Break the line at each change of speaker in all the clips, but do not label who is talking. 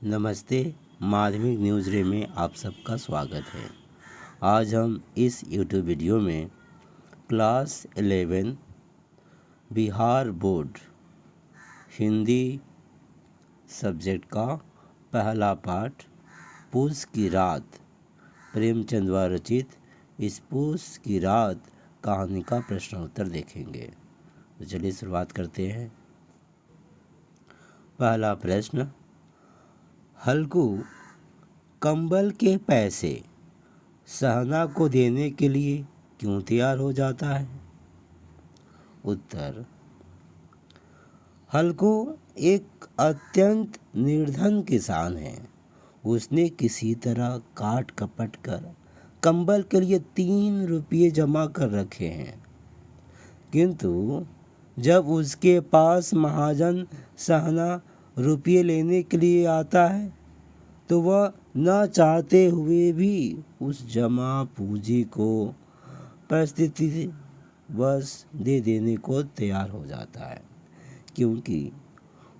नमस्ते। माध्यमिक न्यूज़ रे में आप सबका स्वागत है। आज हम इस यूट्यूब वीडियो में class 11 Bihar board Hindi subject का पहला पाठ पूस की रात प्रेमचंद द्वारा रचित इस पूस की रात कहानी का प्रश्न उत्तर देखेंगे। तो चलिए शुरुआत करते हैं। पहला प्रश्न, हल्कू कंबल के पैसे सहना को देने के लिए क्यों तैयार हो जाता है? उत्तर, हल्कू एक अत्यंत निर्धन किसान है। उसने किसी तरह काट कपट कर कंबल के लिए 3 रुपये जमा कर रखे हैं, किंतु जब उसके पास महाजन सहना रुपये लेने के लिए आता है तो वह न चाहते हुए भी उस जमा पूंजी को परिस्थिति बस दे देने को तैयार हो जाता है, क्योंकि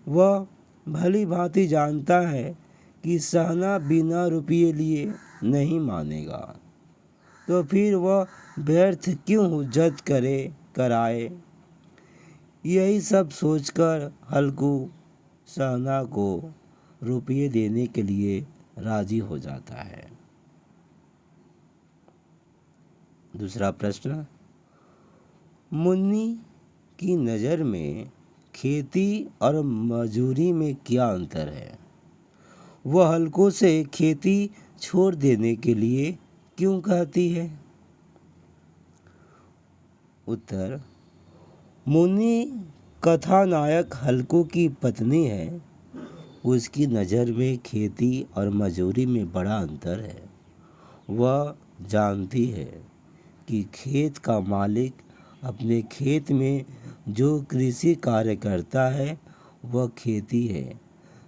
वह भली भांति जानता है कि सहना बिना रुपये लिए नहीं मानेगा। तो फिर वह व्यर्थ क्यों हुज्जत कराए। यही सब सोचकर हल्कू सहना को रुपये देने के लिए राजी हो जाता है। दूसरा प्रश्न, मुन्नी की नज़र में खेती और मजूरी में क्या अंतर है? वह हल्कू से खेती छोड़ देने के लिए क्यों कहती है? उत्तर, मुन्नी कथानायक हल्कू की पत्नी है। उसकी नज़र में खेती और मजूरी में बड़ा अंतर है। वह जानती है कि खेत का मालिक अपने खेत में जो कृषि कार्य करता है वह खेती है,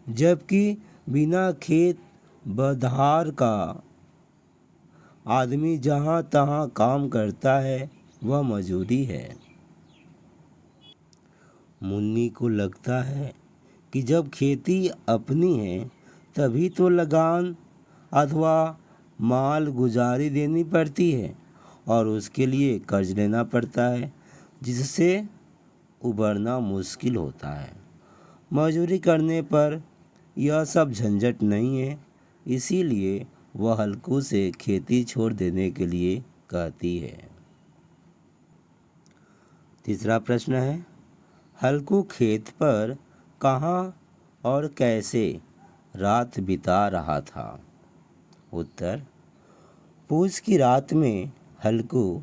जबकि बिना खेत बधार का आदमी जहाँ तहाँ काम करता है वह मजूरी है। मुन्नी को लगता है कि जब खेती अपनी है तभी तो लगान अथवा माल गुजारी देनी पड़ती है और उसके लिए कर्ज लेना पड़ता है, जिससे उबरना मुश्किल होता है। मजदूरी करने पर यह सब झंझट नहीं है, इसीलिए वह हल्कू से खेती छोड़ देने के लिए कहती है। तीसरा प्रश्न है, हल्कू खेत पर कहाँ और कैसे रात बिता रहा था? उत्तर, पूस की रात में हल्कू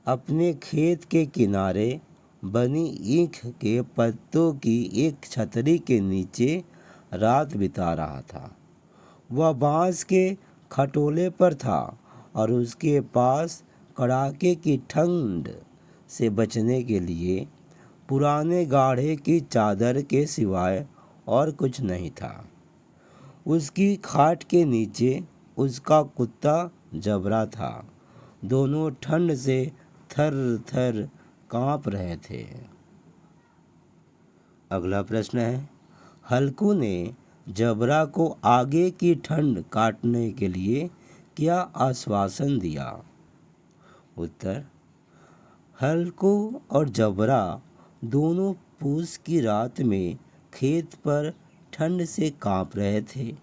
अपने खेत के किनारे बनी ईख के पत्तों की एक छतरी के नीचे रात बिता रहा था। वह बांस के खटोले पर था और उसके पास कड़ाके की ठंड से बचने के लिए पुराने गाढ़े की चादर के सिवाय और कुछ नहीं था। उसकी खाट के नीचे उसका कुत्ता जबरा था। दोनों ठंड से थर थर कांप रहे थे। अगला प्रश्न है, हल्कू ने जबरा को आगे की ठंड काटने के लिए क्या आश्वासन दिया? उत्तर, हल्कू और जबरा दोनों पूस की रात में खेत पर ठंड से कांप रहे थे।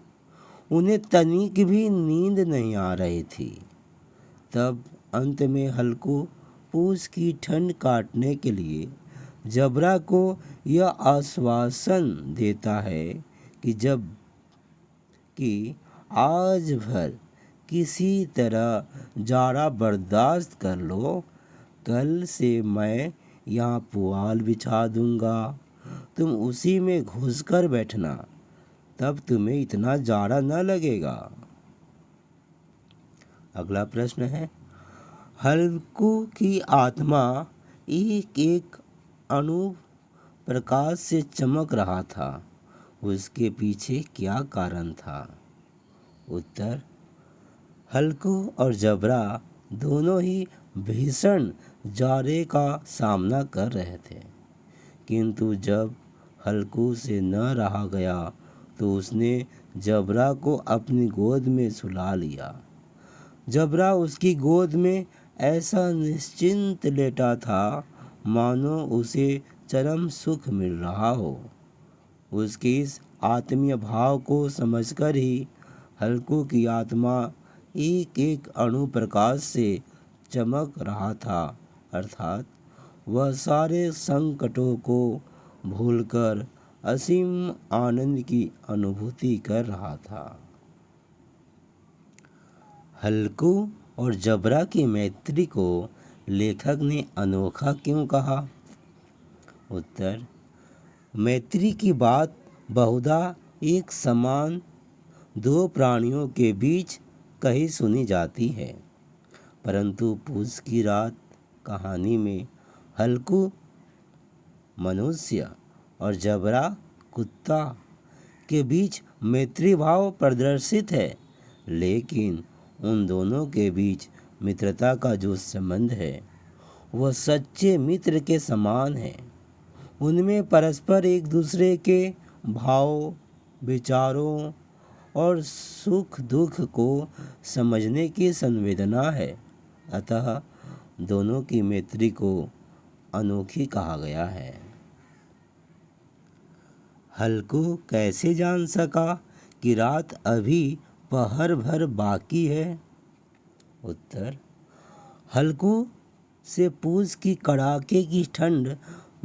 उन्हें तनिक भी नींद नहीं आ रही थी। तब अंत में हल्कू पूस की ठंड काटने के लिए जबरा को यह आश्वासन देता है कि आज भर किसी तरह जाड़ा बर्दाश्त कर लो, कल से मैं यहाँ पुआल बिछा दूंगा, तुम उसी में घुसकर बैठना, तब तुम्हें इतना जाड़ा न लगेगा। अगला प्रश्न है, हल्कू की आत्मा एक एक अणु प्रकाश से चमक रहा था। उसके पीछे क्या कारण था? उत्तर, हल्कू और जबरा दोनों ही भीषण जाड़े का सामना कर रहे थे, किंतु जब हल्कू से न रहा गया तो उसने जबरा को अपनी गोद में सुला लिया। जबरा उसकी गोद में ऐसा निश्चिंत लेटा था मानो उसे चरम सुख मिल रहा हो। उसके इस आत्मीय भाव को समझकर ही हल्कू की आत्मा एक एक अणु प्रकाश से चमक रहा था, अर्थात वह सारे संकटों को भूलकर असीम आनंद की अनुभूति कर रहा था। हल्कू और जबरा की मैत्री को लेखक ने अनोखा क्यों कहा? उत्तर, मैत्री की बात बहुधा एक समान दो प्राणियों के बीच कही सुनी जाती है, परंतु पूस की रात कहानी में हल्कू मनुष्य और जबरा कुत्ता के बीच मैत्री भाव प्रदर्शित है, लेकिन उन दोनों के बीच मित्रता का जो संबंध है वह सच्चे मित्र के समान है। उनमें परस्पर एक दूसरे के भाव, विचारों और सुख दुख को समझने की संवेदना है, अतः दोनों की मैत्री को अनोखी कहा गया है। हल्कू कैसे जान सका कि रात अभी पहर भर बाकी है? उत्तर, हल्कू से पूस की कड़ाके की ठंड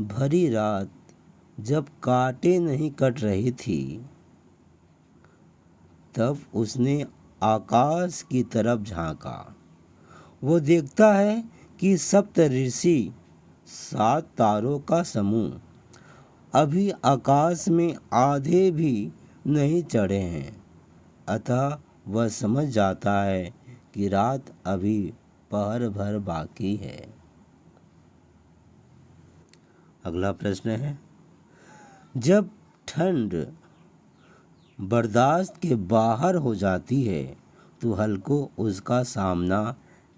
भरी रात जब कांटे नहीं कट रही थी, तब उसने आकाश की तरफ झांका। वो देखता है कि सप्त ऋषि 7 तारों का समूह अभी आकाश में आधे भी नहीं चढ़े हैं, अतः वह समझ जाता है कि रात अभी पहर भर बाकी है। अगला प्रश्न है, जब ठंड बर्दाश्त के बाहर हो जाती है तो हल्कू उसका सामना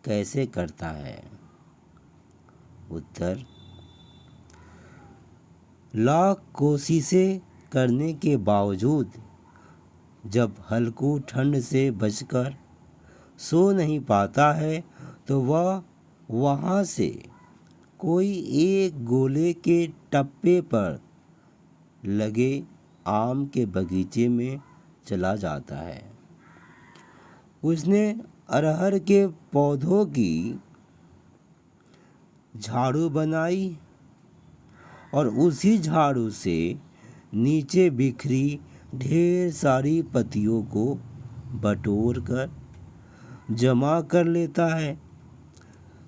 कैसे करता है? उत्तर, लाख कोशिशें करने के बावजूद जब हल्कू ठंड से बचकर सो नहीं पाता है तो वह वहाँ से कोई एक गोले के टप्पे पर लगे आम के बगीचे में चला जाता है। उसने अरहर के पौधों की झाड़ू बनाई और उसी झाड़ू से नीचे बिखरी ढेर सारी पत्तियों को बटोर कर जमा कर लेता है।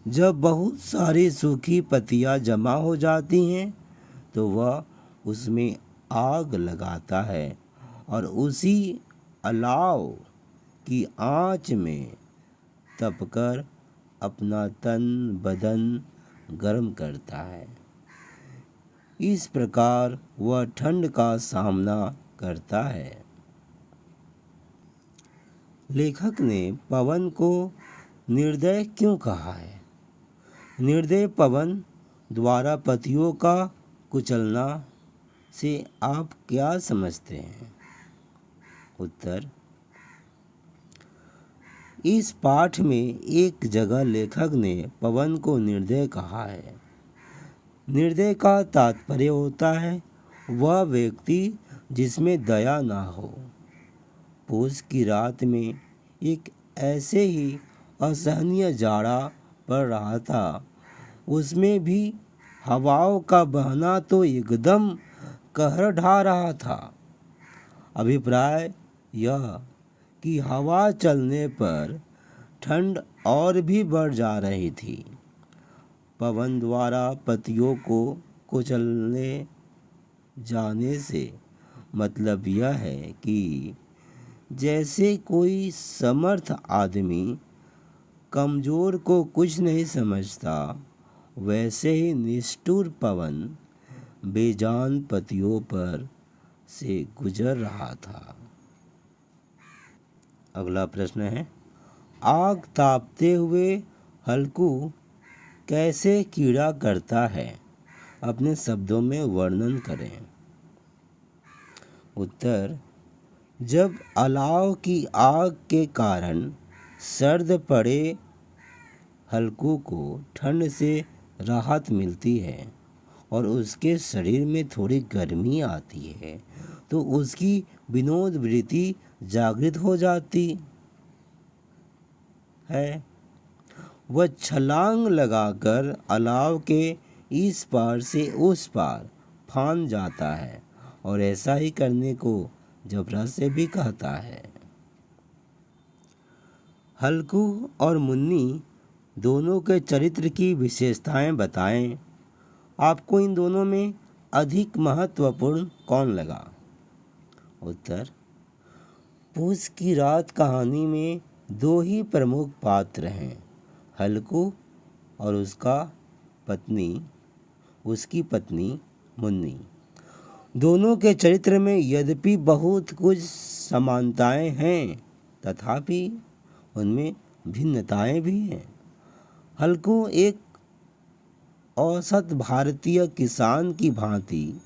जब बहुत सारी सूखी पत्तियां जमा हो जाती हैं तो वह उसमें आग लगाता है और उसी अलाव की आंच में तपकर अपना तन बदन गर्म करता है। इस प्रकार वह ठंड का सामना करता है। लेखक ने पवन को निर्दय क्यों कहा है? निर्दय पवन द्वारा पतियों का कुचलना से आप क्या समझते हैं? उत्तर, इस पाठ में एक जगह लेखक ने पवन को निर्दय कहा है। निर्दय का तात्पर्य होता है वह व्यक्ति जिसमें दया ना हो। पूस की रात में एक ऐसे ही असहनीय जाड़ा पड़ रहा था, उसमें भी हवाओं का बहना तो एकदम कहर ढा रहा था। अभिप्राय यह कि हवा चलने पर ठंड और भी बढ़ जा रही थी। पवन द्वारा पतियों को कुचलने जाने से मतलब यह है कि जैसे कोई समर्थ आदमी कमज़ोर को कुछ नहीं समझता, वैसे ही निष्ठुर पवन बेजान पतियों पर से गुजर रहा था। अगला प्रश्न है, आग तापते हुए हल्कू कैसे कीड़ा करता है? अपने शब्दों में वर्णन करें। उत्तर, जब अलाव की आग के कारण सर्द पड़े हल्कू को ठंड से राहत मिलती है और उसके शरीर में थोड़ी गर्मी आती है तो उसकी विनोद वृत्ति जागृत हो जाती है। वह छलांग लगाकर अलाव के इस पार से उस पार फांद जाता है और ऐसा ही करने को जबरा से भी कहता है। हल्कू और मुन्नी दोनों के चरित्र की विशेषताएं बताएं। आपको इन दोनों में अधिक महत्वपूर्ण कौन लगा? उत्तर, पूस की रात कहानी में दो ही प्रमुख पात्र हैं, हल्कू और उसकी पत्नी मुन्नी। दोनों के चरित्र में यद्यपि बहुत कुछ समानताएं हैं तथापि उनमें भिन्नताएं भी हैं। हल्कू एक औसत भारतीय किसान की भांति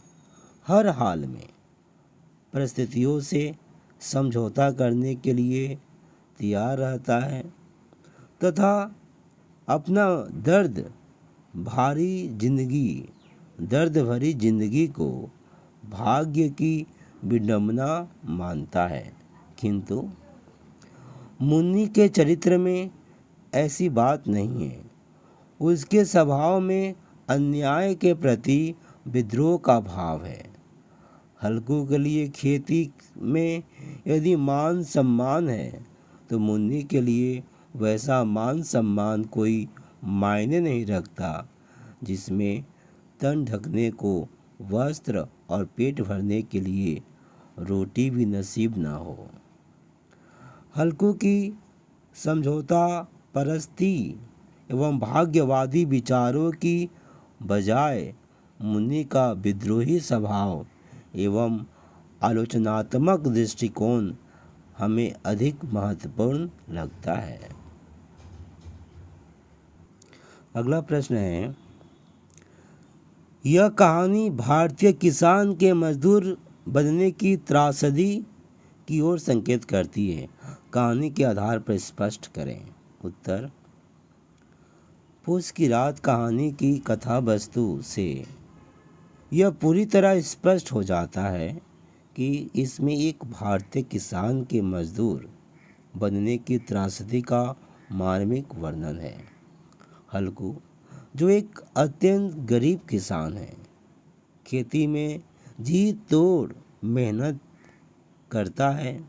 हर हाल में परिस्थितियों से समझौता करने के लिए तैयार रहता है तथा अपना दर्द भरी जिंदगी को भाग्य की विडंबना मानता है। किंतु मुन्नी के चरित्र में ऐसी बात नहीं है। उसके स्वभाव में अन्याय के प्रति विद्रोह का भाव है। हल्कू के लिए खेती में यदि मान सम्मान है तो मुन्नी के लिए वैसा मान सम्मान कोई मायने नहीं रखता जिसमें तन ढकने को वस्त्र और पेट भरने के लिए रोटी भी नसीब ना हो। हल्कू की समझौता परस्ती एवं भाग्यवादी विचारों की बजाय मुन्नी का विद्रोही स्वभाव एवं आलोचनात्मक दृष्टिकोण हमें अधिक महत्वपूर्ण लगता है। अगला प्रश्न है, यह कहानी भारतीय किसान के मजदूर बनने की त्रासदी की ओर संकेत करती है। कहानी के आधार पर स्पष्ट करें। उत्तर, पूस की रात कहानी की कथा वस्तु से यह पूरी तरह स्पष्ट हो जाता है कि इसमें एक भारतीय किसान के मजदूर बनने की त्रासदी का मार्मिक वर्णन है। हल्कू, जो एक अत्यंत गरीब किसान है, खेती में जी तोड़ मेहनत करता है,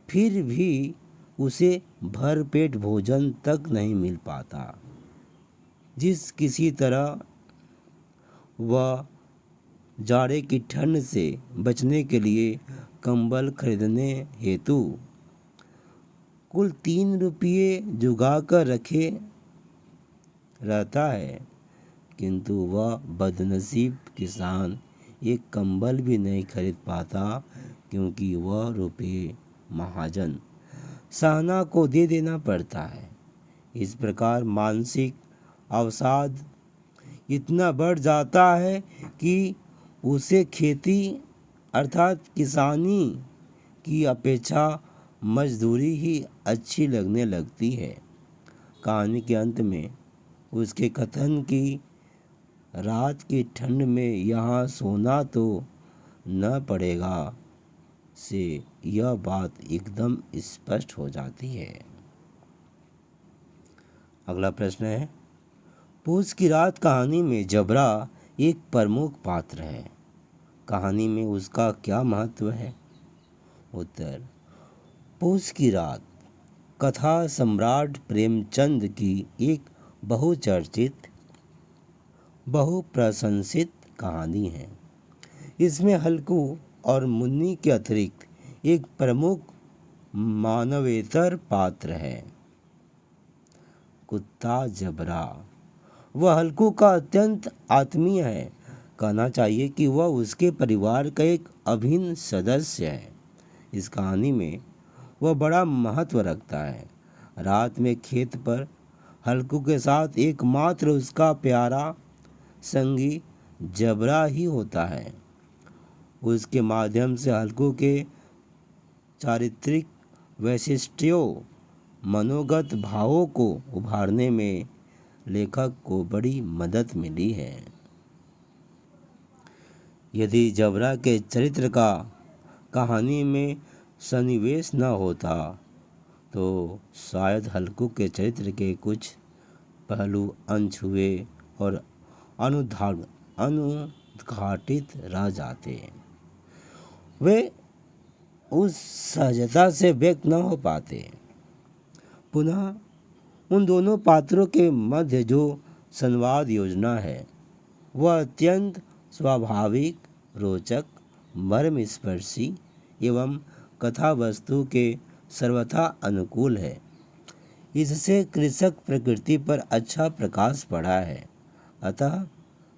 फिर भी उसे भरपेट भोजन तक नहीं मिल पाता। जिस किसी तरह वह जाड़े की ठंड से बचने के लिए कंबल खरीदने हेतु कुल 3 रुपये जुगा कर रखे रहता है, किंतु वह बदनसीब किसान एक कंबल भी नहीं खरीद पाता क्योंकि वह रुपये महाजन साहना को दे देना पड़ता है। इस प्रकार मानसिक अवसाद इतना बढ़ जाता है कि उसे खेती अर्थात किसानी की अपेक्षा मजदूरी ही अच्छी लगने लगती है। कहानी के अंत में उसके कथन की रात की ठंड में यहाँ सोना तो न पड़ेगा से यह बात एकदम स्पष्ट हो जाती है। अगला प्रश्न है, पूस की रात कहानी में जबरा एक प्रमुख पात्र है। कहानी में उसका क्या महत्व है? उत्तर, पूस की रात कथा सम्राट प्रेमचंद की एक बहुचर्चित बहुप्रशंसित कहानी है। इसमें हल्कू और मुन्नी के अतिरिक्त एक प्रमुख मानवेतर पात्र है, कुत्ता जबरा। वह हल्कू का अत्यंत आत्मीय है। कहना चाहिए कि वह उसके परिवार का एक अभिन्न सदस्य है। इस कहानी में वह बड़ा महत्व रखता है। रात में खेत पर हल्कू के साथ एकमात्र उसका प्यारा संगी जबरा ही होता है। उसके माध्यम से हल्कू के चारित्रिक वैशिष्ट्यों, मनोगत भावों को उभारने में लेखक को बड़ी मदद मिली है। यदि जबरा के चरित्र का कहानी में सन्निवेश न होता तो शायद हल्कू के चरित्र के कुछ पहलू अनछुए और अनुद्घाटित रह जाते। वे उस सहजता से व्यक्त न हो पाते। पुनः उन दोनों पात्रों के मध्य जो संवाद योजना है वह अत्यंत स्वाभाविक, रोचक, मर्मस्पर्शी एवं कथा वस्तु के सर्वथा अनुकूल है। इससे कृषक प्रकृति पर अच्छा प्रकाश पड़ा है। अतः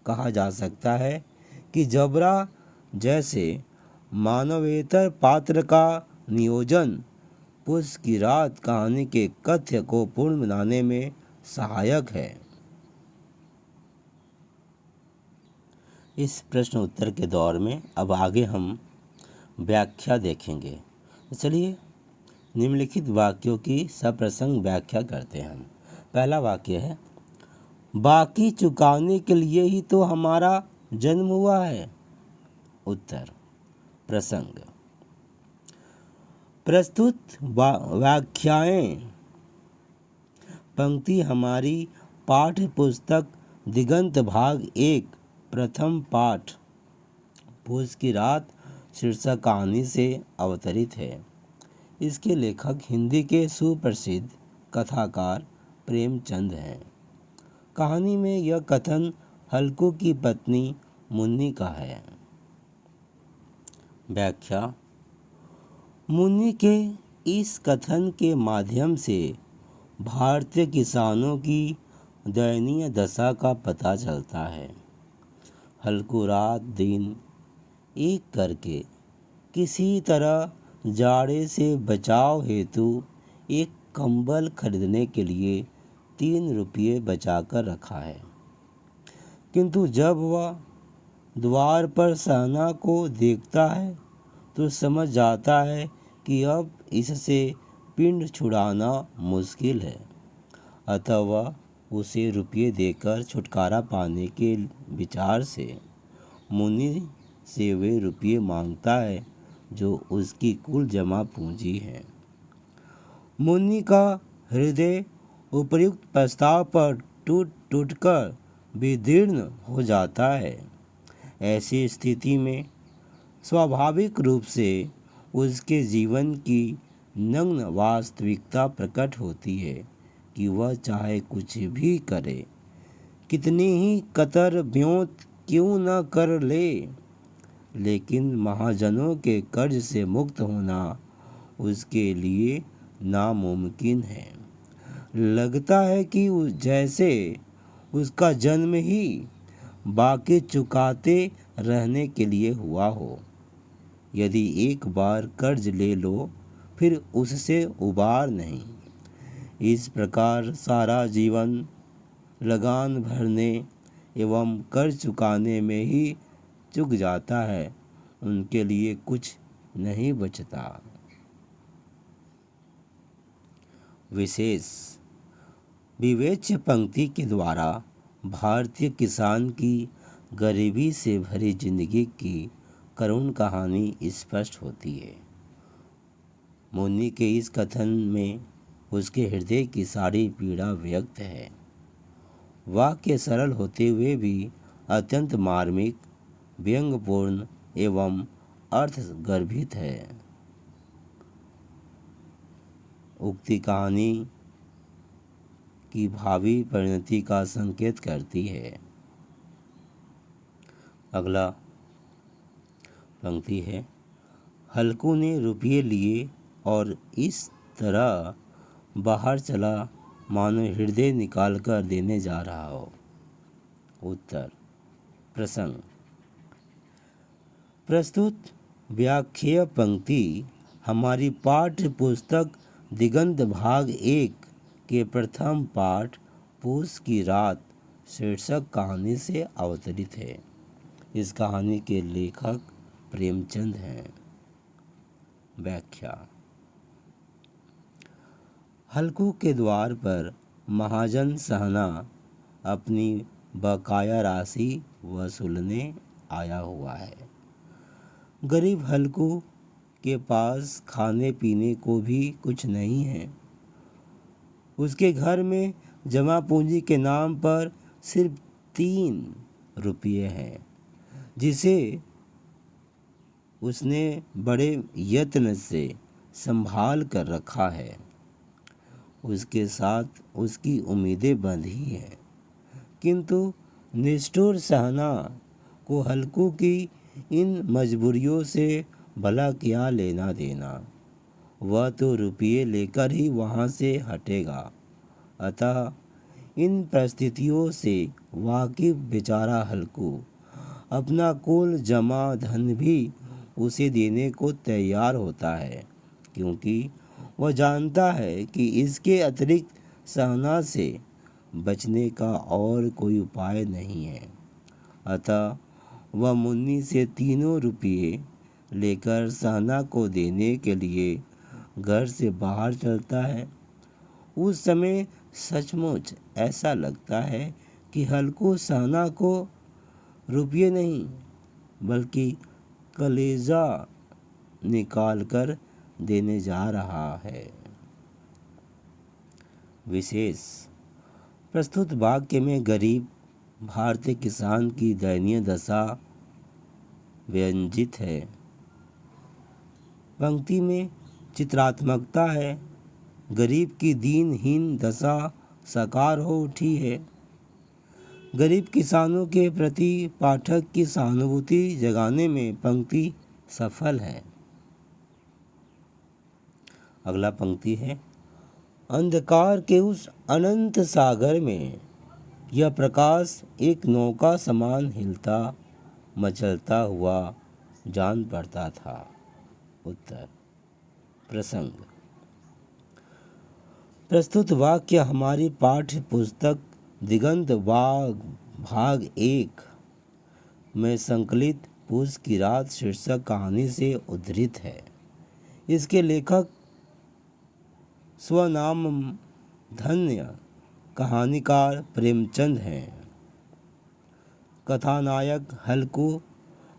कहा जा सकता है कि जबरा जैसे मानवेतर पात्र का नियोजन पूस की रात कहानी के कथ्य को पूर्ण बनाने में सहायक है। इस प्रश्न उत्तर के दौर में अब आगे हम व्याख्या देखेंगे। चलिए निम्नलिखित वाक्यों की सप्रसंग व्याख्या करते हैं हम। पहला वाक्य है, बाकी चुकाने के लिए ही तो हमारा जन्म हुआ है। उत्तर प्रसंग। प्रस्तुत व्याख्याएं पंक्ति हमारी पाठ्य पुस्तक दिगंत भाग 1 प्रथम पाठ पूस की रात शीर्षक कहानी से अवतरित है। इसके लेखक हिंदी के सुप्रसिद्ध कथाकार प्रेमचंद हैं। कहानी में यह कथन हल्कू की पत्नी मुन्नी का है। व्याख्या। मुन्नी के इस कथन के माध्यम से भारतीय किसानों की दयनीय दशा का पता चलता है। हल्कू रात दिन एक करके किसी तरह जाड़े से बचाव हेतु एक कंबल खरीदने के लिए 3 रुपये बचाकर रखा है, किंतु जब वह द्वार पर सहना को देखता है तो समझ जाता है कि अब इससे पिंड छुड़ाना मुश्किल है। अतः वह उसे रुपये देकर छुटकारा पाने के विचार से मुन्नी से वे रुपये मांगता है जो उसकी कुल जमा पूंजी है। मुन्नी का हृदय उपर्युक्त प्रस्ताव पर टूट टूटकर विदीर्ण हो जाता है। ऐसी स्थिति में स्वाभाविक रूप से उसके जीवन की नग्न वास्तविकता प्रकट होती है कि वह चाहे कुछ भी करे, कितनी ही कतर ब्योंत क्यों न कर ले, लेकिन महाजनों के कर्ज से मुक्त होना उसके लिए नामुमकिन है। लगता है कि जैसे उसका जन्म ही बाकी चुकाते रहने के लिए हुआ हो। यदि एक बार कर्ज ले लो फिर उससे उबार नहीं। इस प्रकार सारा जीवन लगान भरने एवं कर्ज चुकाने में ही चुक जाता है, उनके लिए कुछ नहीं बचता। विशेष विवेच्य पंक्ति के द्वारा भारतीय किसान की गरीबी से भरी जिंदगी की करुण कहानी स्पष्ट होती है। मुन्नी के इस कथन में उसके हृदय की सारी पीड़ा व्यक्त है। वाक्य सरल होते हुए भी अत्यंत मार्मिक, व्यंग्यपूर्ण एवं अर्थगर्भित है। उक्ति कहानी की भावी परिणति का संकेत करती है। अगला पंक्ति है, हल्कू ने रुपये लिए और इस तरह बाहर चला मानो हृदय निकाल कर देने जा रहा हो। उत्तर प्रसंग। प्रस्तुत व्याख्येय पंक्ति हमारी पाठ्य पुस्तक दिगंत भाग 1 के प्रथम पाठ पूस की रात शीर्षक कहानी से अवतरित है। इस कहानी के लेखक प्रेमचंद हैं। व्याख्या। हल्कू के द्वार पर महाजन सहना अपनी बकाया राशि वसूलने आया हुआ है। गरीब हल्कू के पास खाने पीने को भी कुछ नहीं है। उसके घर में जमा पूंजी के नाम पर सिर्फ 3 रुपये हैं, जिसे उसने बड़े यत्न से संभाल कर रखा है। उसके साथ उसकी उम्मीदें बंधी हैं, किंतु निष्ठुर सहना को हल्कू की इन मजबूरियों से भला क्या लेना देना। वह तो रुपये लेकर ही वहाँ से हटेगा। अतः इन परिस्थितियों से वाकिफ बेचारा हल्कू अपना कुल जमा धन भी उसे देने को तैयार होता है, क्योंकि वह जानता है कि इसके अतिरिक्त सहना से बचने का और कोई उपाय नहीं है। अतः वह मुन्नी से 3 रुपये लेकर सहना को देने के लिए घर से बाहर चलता है। उस समय सचमुच ऐसा लगता है कि हल्कू सहना को रुपये नहीं बल्कि कलेजा निकाल कर देने जा रहा है। विशेष प्रस्तुत वाक्य में गरीब भारतीय किसान की दयनीय दशा व्यंजित है। पंक्ति में चित्रात्मकता है। गरीब की दीनहीन दशा साकार हो उठी है। गरीब किसानों के प्रति पाठक की सहानुभूति जगाने में पंक्ति सफल है। अगला पंक्ति है, अंधकार के उस अनंत सागर में यह प्रकाश एक नौका समान हिलता मचलता हुआ जान पड़ता था। उत्तर प्रसंग। प्रस्तुत वाक्य हमारी पाठ्य पुस्तक दिगंत भाग 1 में संकलित पूस की रात शीर्षक कहानी से उद्धृत है। इसके लेखक स्वनाम धन्य कहानीकार प्रेमचंद हैं। कथानायक हल्कू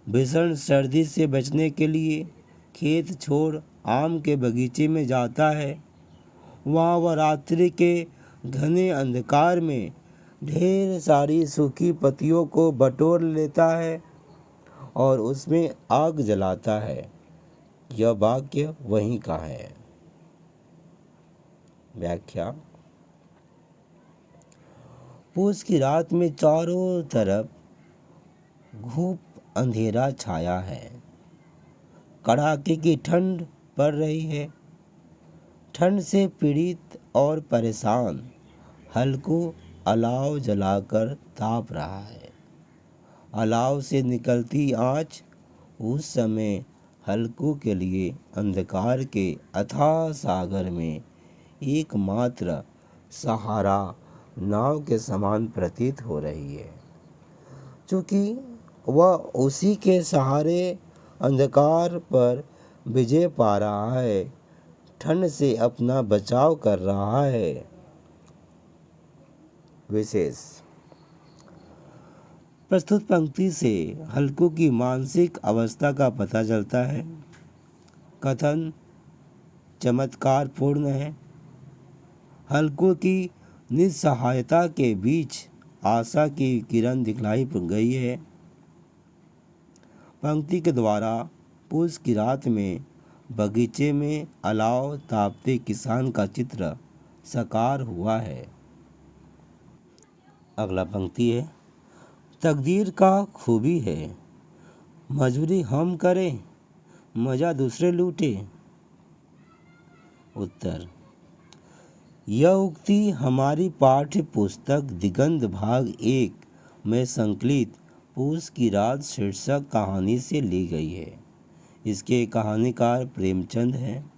भीषण सर्दी से बचने के लिए खेत छोड़ आम के बगीचे में जाता है। वहाँ वह रात्रि के घने अंधकार में ढेर सारी सूखी पत्तियों को बटोर लेता है और उसमें आग जलाता है। यह वाक्य वहीं का है। व्याख्या। पूस की रात में चारों तरफ घूप अंधेरा छाया है। कड़ाके की ठंड पड़ रही है। ठंड से पीड़ित और परेशान हल्कू अलाव जलाकर ताप रहा है। अलाव से निकलती आँच उस समय हल्कू के लिए अंधकार के अथाह सागर में एकमात्र सहारा नाव के समान प्रतीत हो रही है। चूँकि वह उसी के सहारे अंधकार पर विजय पा रहा है, ठंड से अपना बचाव कर रहा है। विशेष प्रस्तुत पंक्ति से हल्कू की मानसिक अवस्था का पता चलता है। कथन चमत्कारपूर्ण है। हल्कू की निस्सहायता के बीच आशा की किरण दिखलाई गई है। पंक्ति के द्वारा पूस की रात में बगीचे में अलाव तापते किसान का चित्र साकार हुआ है। अगला पंक्ति है, तकदीर का खूबी है, मजबूरी हम करें, मजा दूसरे लूटे। उत्तर, यह उक्ति हमारी पाठ्य पुस्तक दिगंत भाग 1 में संकलित पूस की रात शीर्षक कहानी से ली गई है। इसके कहानीकार प्रेमचंद हैं।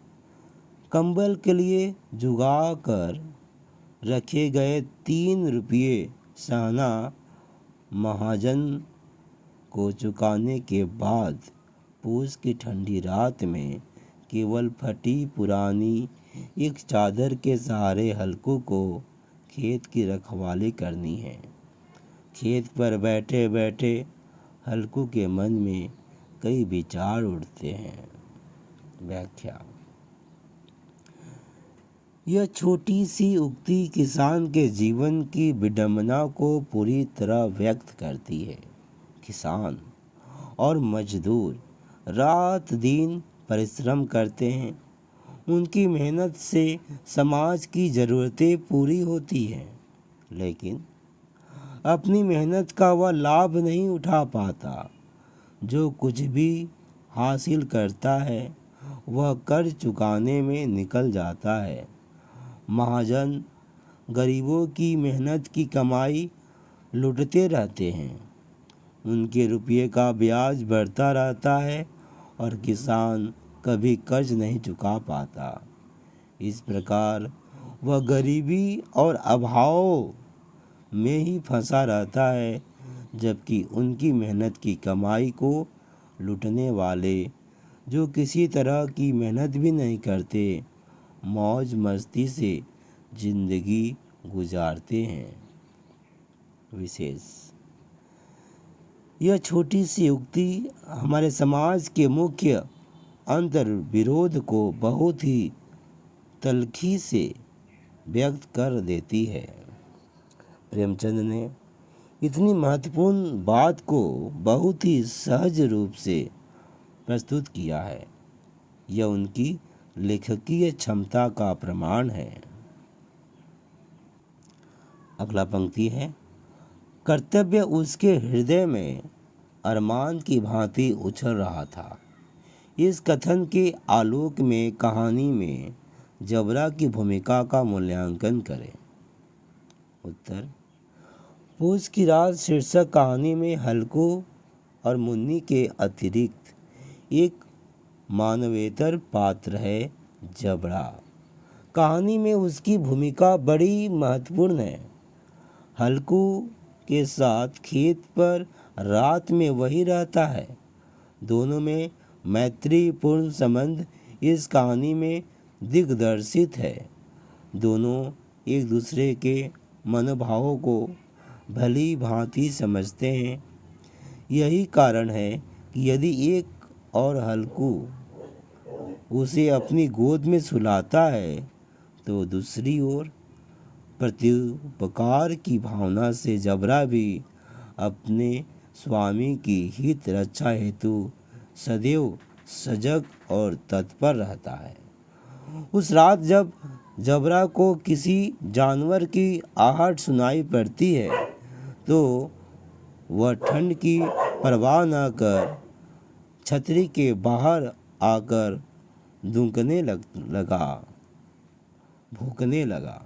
कंबल के लिए जुगा कर रखे गए 3 रुपये सहना महाजन को चुकाने के बाद पूस की ठंडी रात में केवल फटी पुरानी एक चादर के सहारे हल्कू को खेत की रखवाली करनी है। खेत पर बैठे बैठे हल्कू के मन में कई विचार उठते हैं। व्याख्या। यह छोटी सी उक्ति किसान के जीवन की विडंबना को पूरी तरह व्यक्त करती है। किसान और मजदूर रात दिन परिश्रम करते हैं। उनकी मेहनत से समाज की ज़रूरतें पूरी होती हैं, लेकिन अपनी मेहनत का वह लाभ नहीं उठा पाता। जो कुछ भी हासिल करता है वह कर्ज चुकाने में निकल जाता है। महाजन गरीबों की मेहनत की कमाई लूटते रहते हैं। उनके रुपये का ब्याज बढ़ता रहता है और किसान कभी कर्ज नहीं चुका पाता। इस प्रकार वह गरीबी और अभाव में ही फंसा रहता है, जबकि उनकी मेहनत की कमाई को लूटने वाले, जो किसी तरह की मेहनत भी नहीं करते, मौज मस्ती से जिंदगी गुजारते हैं। विशेष। यह छोटी सी उक्ति हमारे समाज के मुख्य अंतर विरोध को बहुत ही तल्खी से व्यक्त कर देती है। प्रेमचंद ने इतनी महत्वपूर्ण बात को बहुत ही सहज रूप से प्रस्तुत किया है। यह उनकी लेखकीय क्षमता का प्रमाण है। अगला पंक्ति है, कर्तव्य उसके हृदय में अरमान की भांति उछल रहा था। इस कथन के आलोक में कहानी में जबरा की भूमिका का मूल्यांकन करें। उत्तर। पूस की रात शीर्षक कहानी में हल्कू और मुन्नी के अतिरिक्त एक मानवेतर पात्र है जबरा। कहानी में उसकी भूमिका बड़ी महत्वपूर्ण है। हल्कू के साथ खेत पर रात में वही रहता है। दोनों में मैत्रीपूर्ण संबंध इस कहानी में दिग्दर्शित है। दोनों एक दूसरे के मनोभावों को भली भांति समझते हैं। यही कारण है कि यदि एक और हल्कू उसे अपनी गोद में सुलाता है तो दूसरी ओर प्रत्युपकार की भावना से जबरा भी अपने स्वामी की हित रक्षा हेतु सदैव सजग और तत्पर रहता है। उस रात जब जबरा को किसी जानवर की आहट सुनाई पड़ती है तो वह ठंड की परवाह न कर छतरी के बाहर आकर भूखने लगा।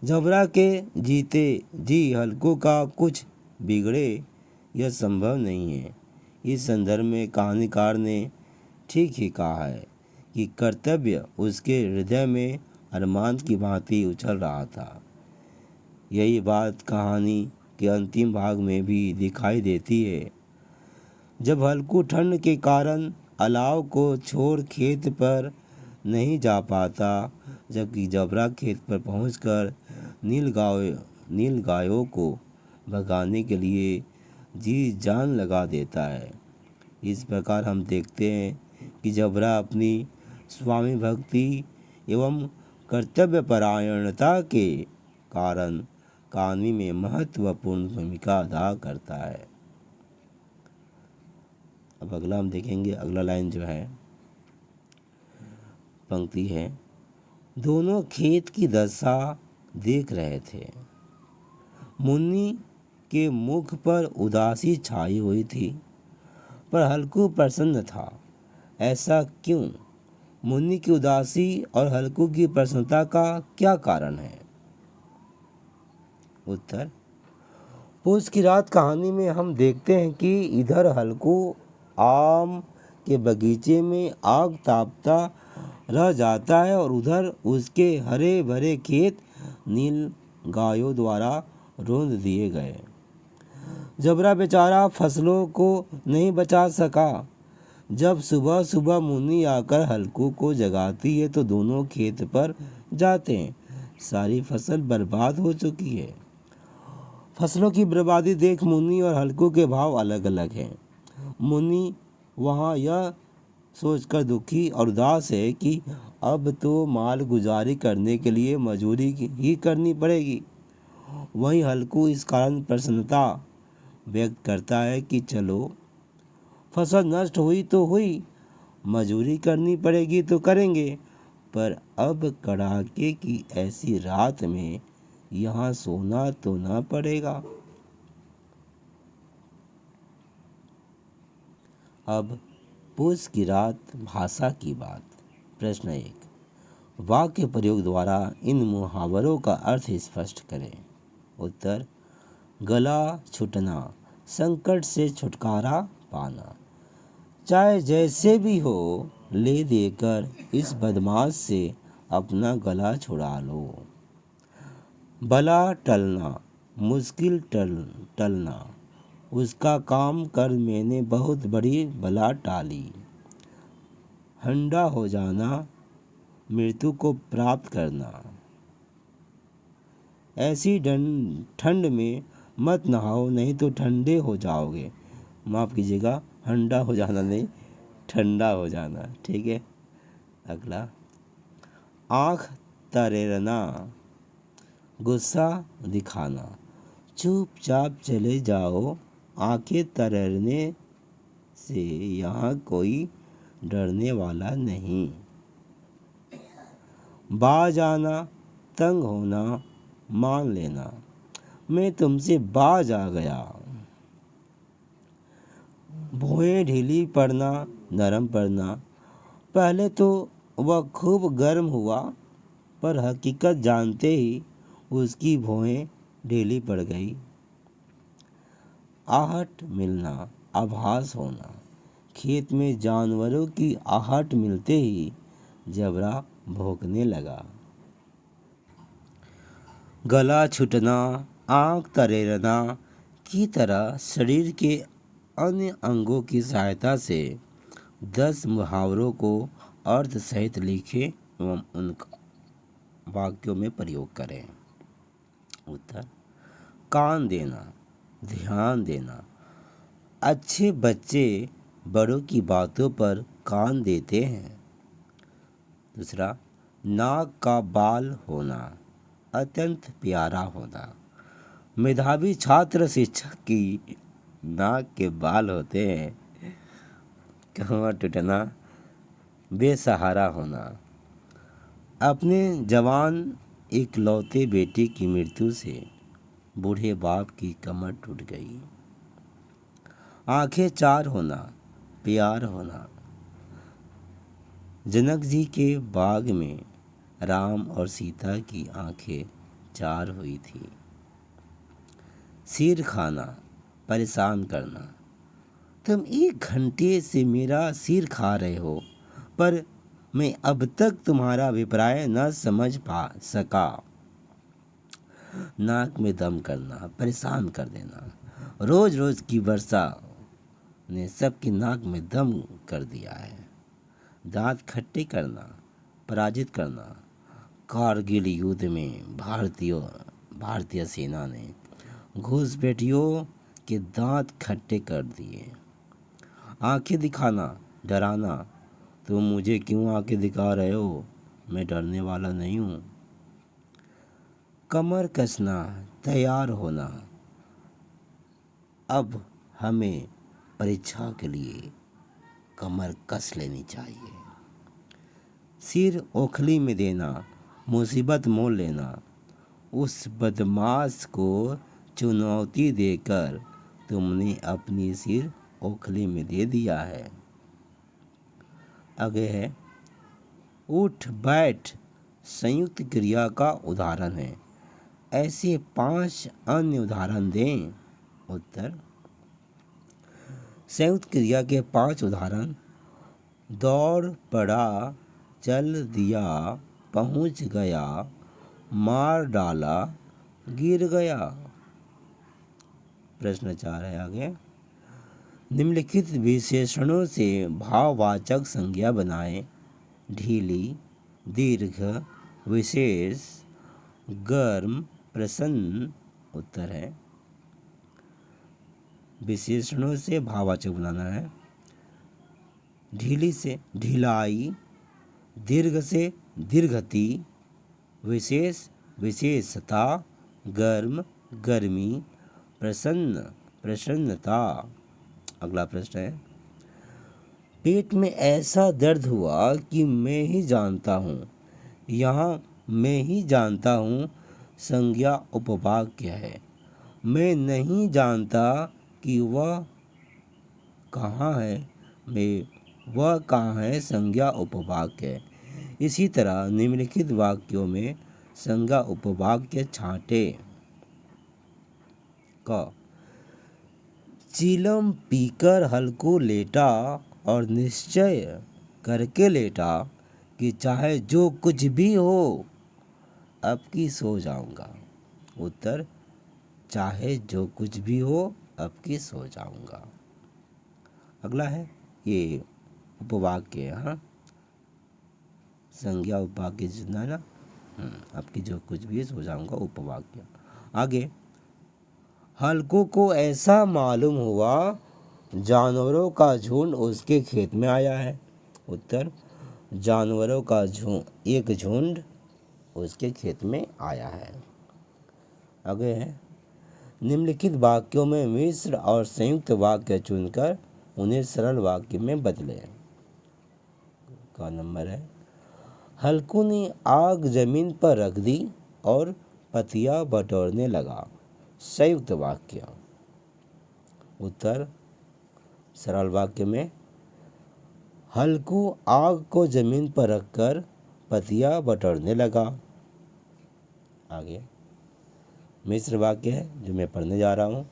जबरा के जीते जी हल्कू का कुछ बिगड़े यह संभव नहीं है। इस संदर्भ में कहानीकार ने ठीक ही कहा है कि कर्तव्य उसके हृदय में अरमान की भांति उछल रहा था। यही बात कहानी के अंतिम भाग में भी दिखाई देती है, जब हल्कू ठंड के कारण अलाव को छोड़ खेत पर नहीं जा पाता, जबकि जबरा खेत पर पहुंचकर नील गायों को भगाने के लिए जी जान लगा देता है। इस प्रकार हम देखते हैं कि जबरा अपनी स्वामी भक्ति एवं कर्तव्यपरायणता के कारण कहानी में महत्वपूर्ण भूमिका अदा करता है। अब अगला हम देखेंगे। अगला लाइन जो है पंक्ति है, दोनों खेत की दशा देख रहे थे। मुन्नी के मुख पर उदासी छाई हुई थी, पर हल्कू प्रसन्न था। ऐसा क्यों? मुन्नी की उदासी और हल्कू की प्रसन्नता का क्या कारण है? उत्तर। पूस की रात कहानी में हम देखते हैं कि इधर हल्कू आम के बगीचे में आग तापता रह जाता है और उधर उसके हरे भरे खेत नील गायों द्वारा रौंद दिए गए। जबरा बेचारा फसलों को नहीं बचा सका, जब सुबह सुबह मुन्नी आकर हल्कू को जगाती है तो दोनों खेत पर जाते हैं। सारी फसल बर्बाद हो चुकी है। फसलों की बर्बादी देख मुन्नी और हल्कू के भाव अलग अलग हैं। मुन्नी वहाँ यह सोचकर दुखी और उदास है कि अब तो माल गुजारी करने के लिए मजूरी ही करनी पड़ेगी। वहीं हल्कू इस कारण प्रसन्नता व्यक्त करता है कि चलो फसल नष्ट हुई तो हुई, मजूरी करनी पड़ेगी तो करेंगे, पर अब कड़ाके की ऐसी रात में यहाँ सोना तो ना पड़ेगा। अब पूस की रात भाषा की बात। प्रश्न 1, वाक्य प्रयोग द्वारा इन मुहावरों का अर्थ स्पष्ट करें। उत्तर, गला छूटना, संकट से छुटकारा पाना। चाहे जैसे भी हो, ले देकर इस बदमाश से अपना गला छुड़ा लो। भला टलना, मुश्किल टलना, उसका काम कर मैंने बहुत बड़ी बला टाली। हंडा हो जाना, मृत्यु को प्राप्त करना। ऐसी ठंड में मत नहाओ, नहीं तो ठंडे हो जाओगे। माफ़ कीजिएगा, हंडा हो जाना नहीं, ठंडा हो जाना। ठीक है। अगला, आँख तरेरना, गुस्सा दिखाना। चुपचाप चले जाओ, आंखें तरेरने से यहाँ कोई डरने वाला नहीं। बाज आना, तंग होना, मान लेना, मैं तुमसे बाज आ गया। भौहें ढीली पड़ना, नरम पड़ना। पहले तो वह खूब गर्म हुआ, पर हकीकत जानते ही उसकी भौहें ढीली पड़ गई। आहट मिलना, आभास होना। खेत में जानवरों की आहट मिलते ही जबरा भौंकने लगा। गला छूटना, आँख तरेरना की तरह शरीर के अन्य अंगों की सहायता से 10 मुहावरों को अर्थ सहित लिखें एवं उनका वाक्यों में प्रयोग करें। उत्तर, कान देना, ध्यान देना। अच्छे बच्चे बड़ों की बातों पर कान देते हैं। दूसरा, नाक का बाल होना, अत्यंत प्यारा होना। मेधावी छात्र शिक्षक की नाक के बाल होते हैं। कहवा टूटना, बेसहारा होना। अपने जवान इकलौते बेटे की मृत्यु से बूढ़े बाप की कमर टूट गई। आंखें चार होना, प्यार होना। जनक जी के बाग में राम और सीता की आंखें चार हुई थी। सिर खाना, परेशान करना। तुम 1 घंटे से मेरा सिर खा रहे हो, पर मैं अब तक तुम्हारा अभिप्राय न समझ सका। नाक में दम करना, परेशान कर देना। रोज रोज की वर्षा ने सबकी नाक में दम कर दिया है। दांत खट्टे करना, पराजित करना। कारगिल युद्ध में भारतीय सेना ने घुसपैठियों के दांत खट्टे कर दिए। आंखें दिखाना, डराना। तुम मुझे क्यों आंखें दिखा रहे हो, मैं डरने वाला नहीं हूँ। कमर कसना, तैयार होना। अब हमें परीक्षा के लिए कमर कस लेनी चाहिए। सिर ओखली में देना, मुसीबत मोल लेना। उस बदमाश को चुनौती देकर तुमने अपनी सिर ओखली में दे दिया है। आगे है, उठ बैठ संयुक्त क्रिया का उदाहरण है। ऐसे 5 अन्य उदाहरण दें। उत्तर, संयुक्त क्रिया के 5 उदाहरण: दौड़ पड़ा, चल दिया, पहुंच गया, मार डाला, गिर गया। प्रश्न 4 है आगे। निम्नलिखित विशेषणों से भाववाचक संज्ञा बनाएं। ढीली, दीर्घ, विशेष, गर्म, प्रसन्न। उत्तर है विशेषणों से भाववाचक बनाना है। ढीली से ढिलाई, दीर्घ से दीर्घति, विशेष विशेषता, गर्म गर्मी, प्रसन्न प्रसन्नता। अगला प्रश्न है, पेट में ऐसा दर्द हुआ कि मैं ही जानता हूँ। यहाँ मैं ही जानता हूँ संज्ञा उपवाक्य है। मैं नहीं जानता कि वह कहाँ है, वह कहाँ है संज्ञा उपवाक्य है। इसी तरह निम्नलिखित वाक्यों में संज्ञा उपवाक्य छांटें। क, चीलम पीकर हल्को लेटा और निश्चय करके लेटा कि चाहे जो कुछ भी हो अब की सो जाऊंगा। उत्तर, चाहे जो कुछ भी हो अब की सो जाऊंगा। अगला है ये उपवाक्य। हाँ, संज्ञा उपवाक्य जितना है ना, अब की जो कुछ भी है सो जाऊंगा उपवाक्य। आगे, हल्को को ऐसा मालूम हुआ जानवरों का झुंड उसके खेत में आया है। उत्तर, जानवरों का एक झुंड उसके खेत में आया है। आगे है, निम्नलिखित वाक्यों में मिश्र और संयुक्त वाक्य चुनकर उन्हें सरल वाक्य में बदलें। का नंबर है, हल्कू ने आग जमीन पर रख दी और पतिया बटोरने लगा। संयुक्त वाक्य। उत्तर, सरल वाक्य में हल्कू आग को जमीन पर रखकर पतिया बटोरने लगा। आगे मिश्र वाक्य है जो मैं पढ़ने जा रहा हूँ।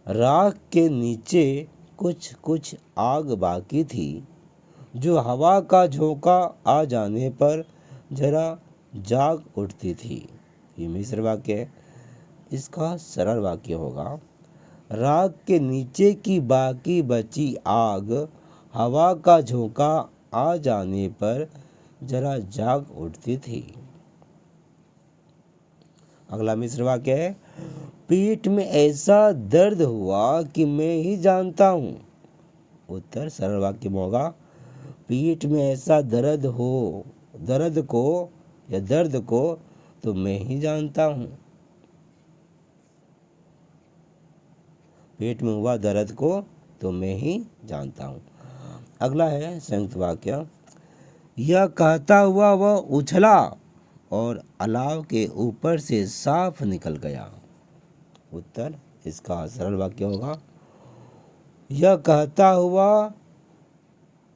राख के नीचे कुछ कुछ आग बाकी थी जो हवा का झोंका आ जाने पर जरा जाग उठती थी। ये मिश्र वाक्य है। इसका सरल वाक्य होगा, राख के नीचे की बाकी बची आग हवा का झोंका आ जाने पर जरा जाग उठती थी। अगला मिश्र वाक्य है, पेट में ऐसा दर्द हुआ कि मैं ही जानता हूँ। उत्तर, सरल वाक्य में होगा, पेट में ऐसा दर्द को तो मैं ही जानता हूँ। पेट में हुआ दर्द को तो मैं ही जानता हूँ। अगला है संयुक्त वाक्य, यह कहता हुआ वह उछला और अलाव के ऊपर से साफ निकल गया। उत्तर, इसका सरल वाक्य होगा, यह कहता हुआ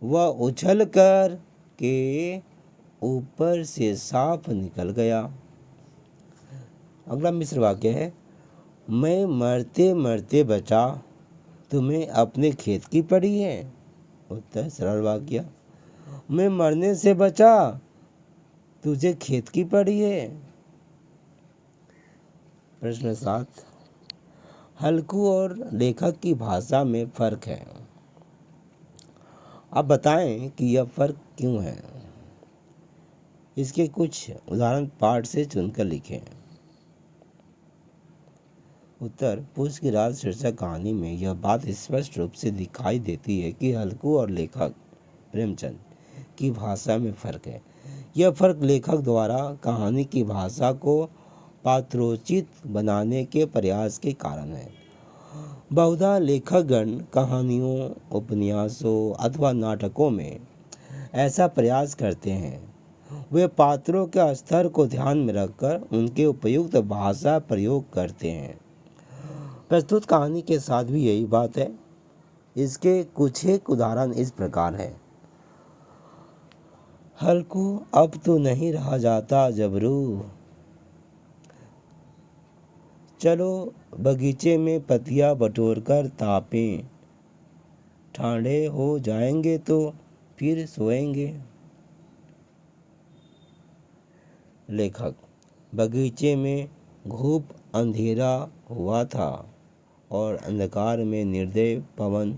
वह उछल कर के ऊपर से साफ निकल गया। अगला मिश्र वाक्य है, मैं मरते मरते बचा, तुम्हें अपने खेत की पड़ी है। उत्तर, सरल वाक्य, मैं मरने से बचा, तुझे खेत की पड़ी है। प्रश्न 7, हल्कू और लेखक की भाषा में फर्क है। आप बताएं कि यह फर्क क्यों है। इसके कुछ उदाहरण पाठ से चुनकर लिखें। उत्तर, पूछ की रात शीर्षक कहानी में यह बात स्पष्ट रूप से दिखाई देती है कि हल्कू और लेखक प्रेमचंद की भाषा में फर्क है। यह फर्क लेखक द्वारा कहानी की भाषा को पात्रोचित बनाने के प्रयास के कारण है। बहुधा लेखकगण कहानियों, उपन्यासों अथवा नाटकों में ऐसा प्रयास करते हैं। वे पात्रों के स्तर को ध्यान में रखकर उनके उपयुक्त भाषा प्रयोग करते हैं। प्रस्तुत कहानी के साथ भी यही बात है। इसके कुछ एक उदाहरण इस प्रकार है। हल्कू, अब तो नहीं रहा जाता जबरू, चलो बगीचे में पतिया बटोर कर तापें, ठंडे हो जाएंगे तो फिर सोएंगे। लेखक, बगीचे में खूब अंधेरा हुआ था और अंधकार में निर्दय पवन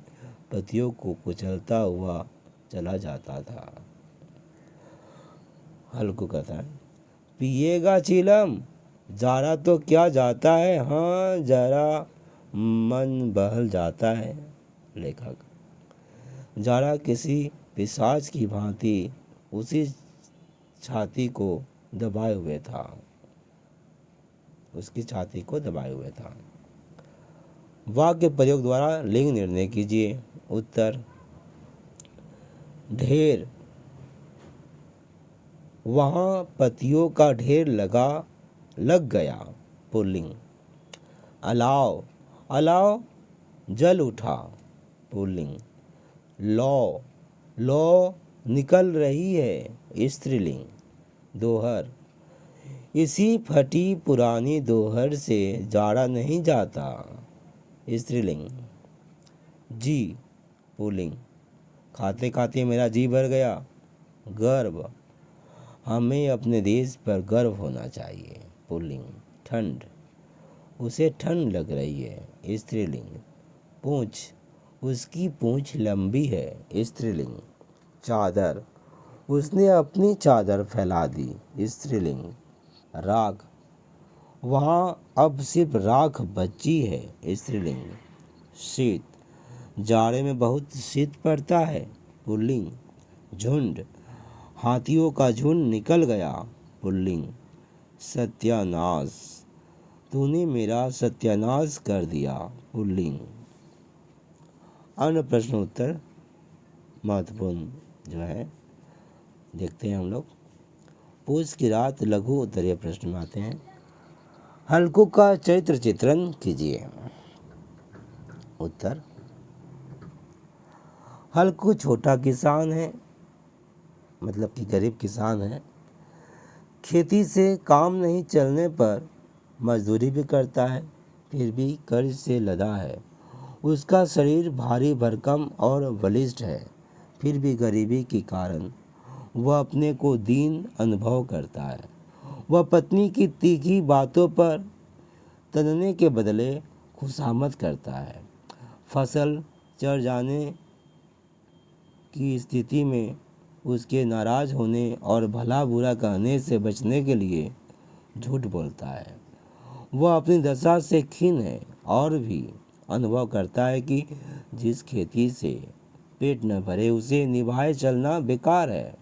पतियों को कुचलता हुआ चला जाता था। हल्कू कहता है, पिएगा चीलम, जारा तो क्या जाता है, हाँ जरा मन बहल जाता है। लेखक, जारा किसी पिशाच की भांति उसी छाती को दबाए हुए था, उसकी छाती को दबाए हुए था। वाक्य प्रयोग द्वारा लिंग निर्णय कीजिए। उत्तर, ढेर, वहाँ पतियों का ढेर लग गया। पुल्लिंग। अलाव, अलाव जल उठा। पुल्लिंग। लौ, लौ निकल रही है। स्त्रीलिंग। दोहर, इसी फटी पुरानी दोहर से जाड़ा नहीं जाता। स्त्रीलिंग। जी। पुल्लिंग। खाते खाते मेरा जी भर गया। गर्व, हमें अपने देश पर गर्व होना चाहिए। पुल्लिंग। ठंड, उसे ठंड लग रही है। स्त्रीलिंग। पूंछ, उसकी पूंछ लंबी है। स्त्रीलिंग। चादर, उसने अपनी चादर फैला दी। स्त्रीलिंग। राख, वहाँ अब सिर्फ राख बची है। स्त्रीलिंग। शीत, जाड़े में बहुत शीत पड़ता है। पुल्लिंग। झुंड, हाथियों का झुंड निकल गया। पुल्लिंग। सत्यानाश, तूने मेरा सत्यानाश कर दिया। पुल्लिंग। अन्य प्रश्न उत्तर महत्वपूर्ण जो है देखते हैं हम लोग। पूस की रात लघु उत्तरीय प्रश्न में आते हैं। हल्कू का चरित्र चित्रण कीजिए। उत्तर, हल्कू छोटा किसान है, मतलब कि गरीब किसान है। खेती से काम नहीं चलने पर मजदूरी भी करता है, फिर भी कर्ज से लदा है। उसका शरीर भारी भरकम और बलिष्ठ है, फिर भी गरीबी के कारण वह अपने को दीन अनुभव करता है। वह पत्नी की तीखी बातों पर तनने के बदले खुशामद करता है। फसल चढ़ जाने की स्थिति में उसके नाराज होने और भला बुरा कहने से बचने के लिए झूठ बोलता है। वह अपनी दशा से खीन है और भी अनुभव करता है कि जिस खेती से पेट न भरे उसे निभाए चलना बेकार है।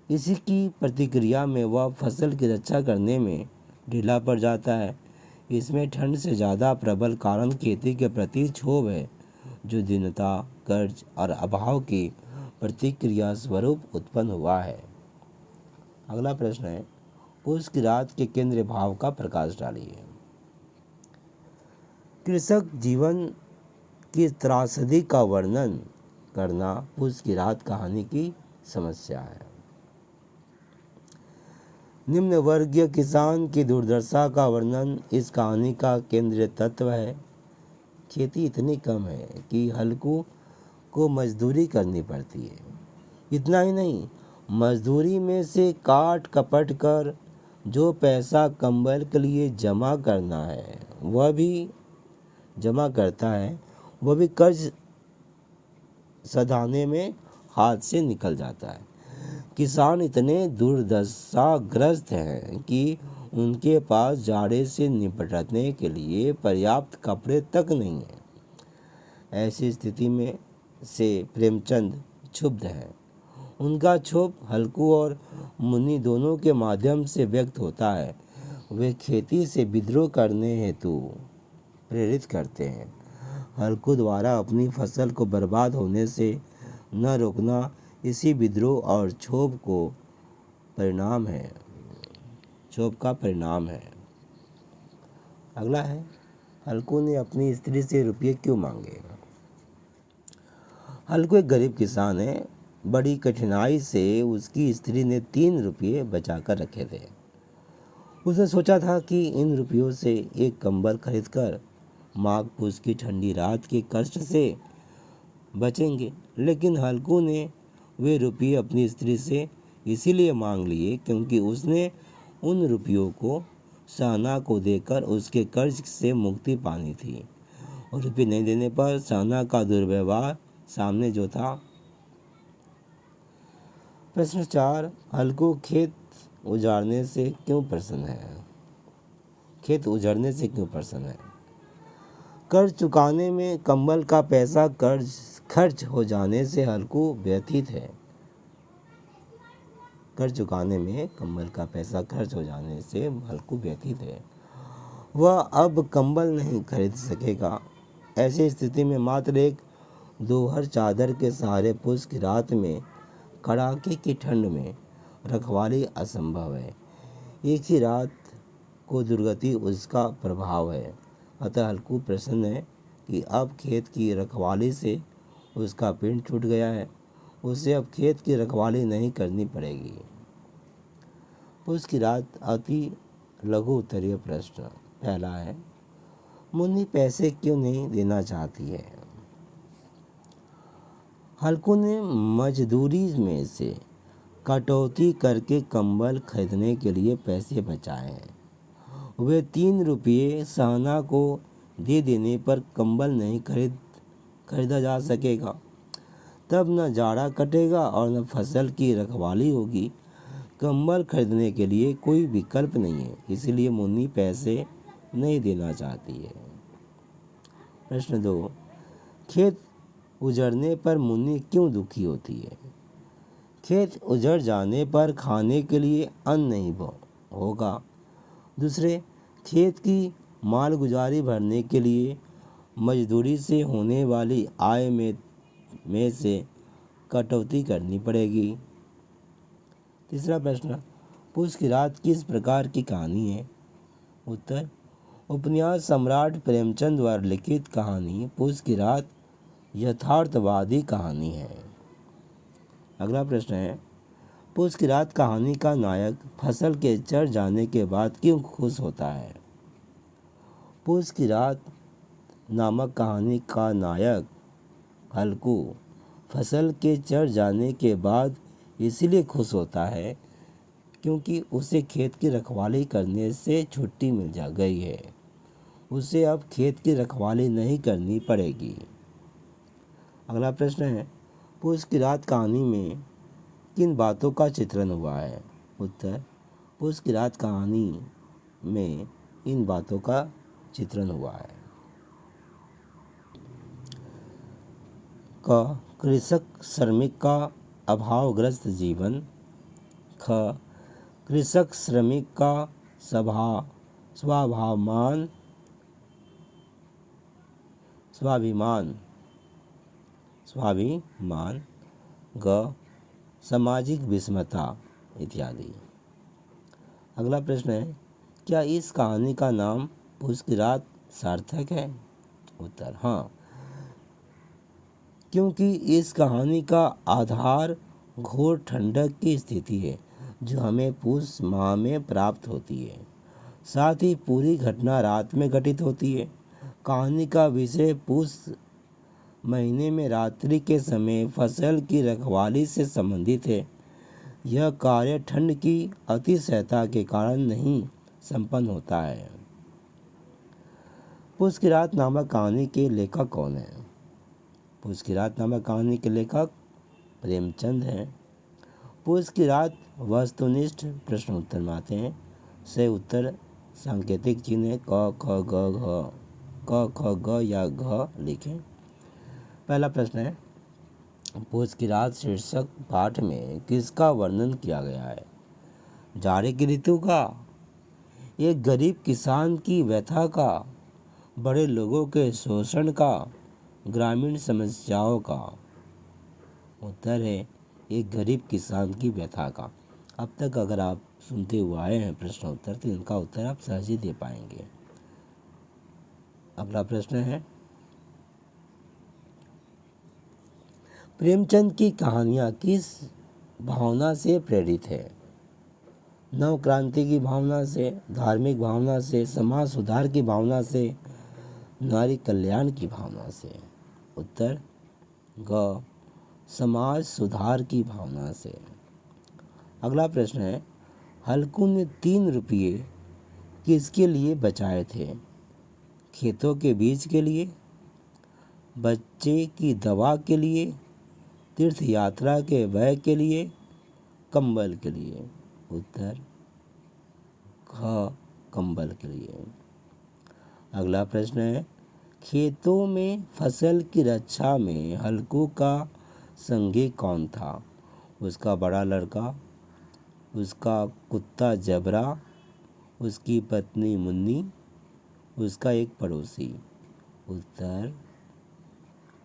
इसी की प्रतिक्रिया में वह फसल की रक्षा करने में ढीला पड़ जाता है। इसमें ठंड से ज़्यादा प्रबल कारण खेती के प्रति क्षोभ है, जो दीनता, कर्ज और अभाव की प्रतिक्रिया स्वरूप उत्पन्न हुआ है। अगला प्रश्न है, पूस की रात के केंद्रीय भाव का प्रकाश डालिए। कृषक जीवन की त्रासदी का वर्णन करना पूस की रात कहानी की समस्या है। निम्न वर्गीय किसान की दुर्दशा का वर्णन इस कहानी का केंद्रीय तत्व है। खेती इतनी कम है कि हल्कू को मजदूरी करनी पड़ती है। इतना ही नहीं, मजदूरी में से काट कपट कर जो पैसा कंबल के लिए जमा करना है वह भी जमा करता है, वह भी कर्ज सधाने में हाथ से निकल जाता है। किसान इतने दुर्दशाग्रस्त हैं कि उनके पास जाड़े से निपटने के लिए पर्याप्त कपड़े तक नहीं हैं। ऐसी स्थिति में से प्रेमचंद क्षुब्ध हैं। उनका क्षोभ हल्कू और मुन्नी दोनों के माध्यम से व्यक्त होता है। वे खेती से विद्रोह करने हेतु प्रेरित करते हैं। हल्कू द्वारा अपनी फसल को बर्बाद होने से न रोकना इसी विद्रोह और क्षोभ का परिणाम है। अगला है, हल्कू ने अपनी स्त्री से रुपये क्यों मांगे। हल्कू एक गरीब किसान है। बड़ी कठिनाई से उसकी स्त्री ने 3 रुपये बचा कर रखे थे। उसने सोचा था कि इन रुपयों से एक कंबल खरीदकर माघ पूस की ठंडी रात के कष्ट से बचेंगे। लेकिन हल्कू ने वे रुपये अपनी स्त्री से इसीलिए मांग लिए क्योंकि उसने उन रुपयों को सहना को देकर उसके कर्ज से मुक्ति पानी थी और रुपये नहीं देने पर सहना का दुर्व्यवहार सामने जो था। प्रश्न 4, हल्कू खेत उजाड़ने से क्यों प्रसन्न है? खेत उजाड़ने से क्यों प्रसन्न है? कर्ज चुकाने में कंबल का पैसा कर्ज खर्च हो जाने से हल्कू व्यथित है। कर्ज चुकाने में कंबल का पैसा खर्च हो जाने से हल्कू व्यथित है। वह अब कंबल नहीं खरीद सकेगा। ऐसी स्थिति में मात्र एक दोहर चादर के सहारे पूस की रात में कड़ाके की ठंड में रखवाली असंभव है। एक ही रात को दुर्गति उसका प्रभाव है। अतः हल्कू प्रसन्न है कि अब खेत की रखवाली से उसका पिंड छूट गया है। उसे अब खेत की रखवाली नहीं करनी पड़ेगी। पूस की रात अति लघु उत्तरीय प्रश्न। पहला है, मुन्नी पैसे क्यों नहीं देना चाहती है? हल्कू ने मजदूरी में से कटौती करके कंबल खरीदने के लिए पैसे बचाए हैं। वे 3 रुपये सहना को दे देने पर कंबल नहीं खरीदा जा सकेगा। तब न जाड़ा कटेगा और न फसल की रखवाली होगी। कंबल खरीदने के लिए कोई विकल्प नहीं है, इसलिए मुन्नी पैसे नहीं देना चाहती है। प्रश्न 2, खेत उजड़ने पर मुन्नी क्यों दुखी होती है? खेत उजड़ जाने पर खाने के लिए अन्न नहीं होगा। दूसरे, खेत की मालगुजारी भरने के लिए मजदूरी से होने वाली आय में से कटौती करनी पड़ेगी। तीसरा प्रश्न, पूस की रात किस प्रकार की कहानी है? उत्तर, उपन्यास सम्राट प्रेमचंद द्वारा लिखित कहानी पूस की रात यथार्थवादी कहानी है। अगला प्रश्न है, पूस की रात कहानी का नायक फसल के चढ़ जाने के बाद क्यों खुश होता है? पूस की रात नामक कहानी का नायक हल्कू फसल के चढ़ जाने के बाद इसलिए खुश होता है क्योंकि उसे खेत की रखवाली करने से छुट्टी मिल जा गई है। उसे अब खेत की रखवाली नहीं करनी पड़ेगी। अगला प्रश्न है, पूस की रात कहानी में किन बातों का चित्रण हुआ है? उत्तर, पूस की रात कहानी में इन बातों का चित्रण हुआ है। क, कृषक श्रमिक का अभावग्रस्त जीवन। ख, कृषक श्रमिक का स्वाभिमान। ग, सामाजिक विषमता इत्यादि। अगला प्रश्न है, क्या इस कहानी का नाम पूस की रात सार्थक है? उत्तर, हाँ, क्योंकि इस कहानी का आधार घोर ठंडक की स्थिति है जो हमें पूस माह में प्राप्त होती है। साथ ही पूरी घटना रात में घटित होती है। कहानी का विषय पूस महीने में रात्रि के समय फसल की रखवाली से संबंधित है। यह कार्य ठंड की अतिशयता के कारण नहीं संपन्न होता है। पूस की रात नामक कहानी के लेखक कौन है? पूस की रात नामक कहानी के लेखक प्रेमचंद हैं। पूस की रात वस्तुनिष्ठ प्रश्न उत्तर में आते हैं। से उत्तर सांकेतिक चिन्ह क ख ग या घ लिखें। पहला प्रश्न है, पूस की रात शीर्षक पाठ में किसका वर्णन किया गया है? जाड़े की ऋतु का, एक गरीब किसान की व्यथा का, बड़े लोगों के शोषण का, ग्रामीण समस्याओं का? उत्तर है एक गरीब किसान की व्यथा का। अब तक अगर आप सुनते हुए आए हैं प्रश्न उत्तर तो इनका उत्तर आप सहज ही दे पाएंगे। अगला प्रश्न है, प्रेमचंद की कहानियाँ किस भावना से प्रेरित है? नव क्रांति की भावना से, धार्मिक भावना से, समाज सुधार की भावना से, नारी कल्याण की भावना से? उत्तर ग, समाज सुधार की भावना से। अगला प्रश्न है, हल्कू ने 3 रुपये किसके लिए बचाए थे? खेतों के बीज के लिए, बच्चे की दवा के लिए, तीर्थ यात्रा के व्यय के लिए, कंबल के लिए। उत्तर ख, कंबल के लिए। अगला प्रश्न है, खेतों में फसल की रक्षा में हल्कू का संगी कौन था? उसका बड़ा लड़का, उसका कुत्ता जबरा, उसकी पत्नी मुन्नी, उसका एक पड़ोसी। उत्तर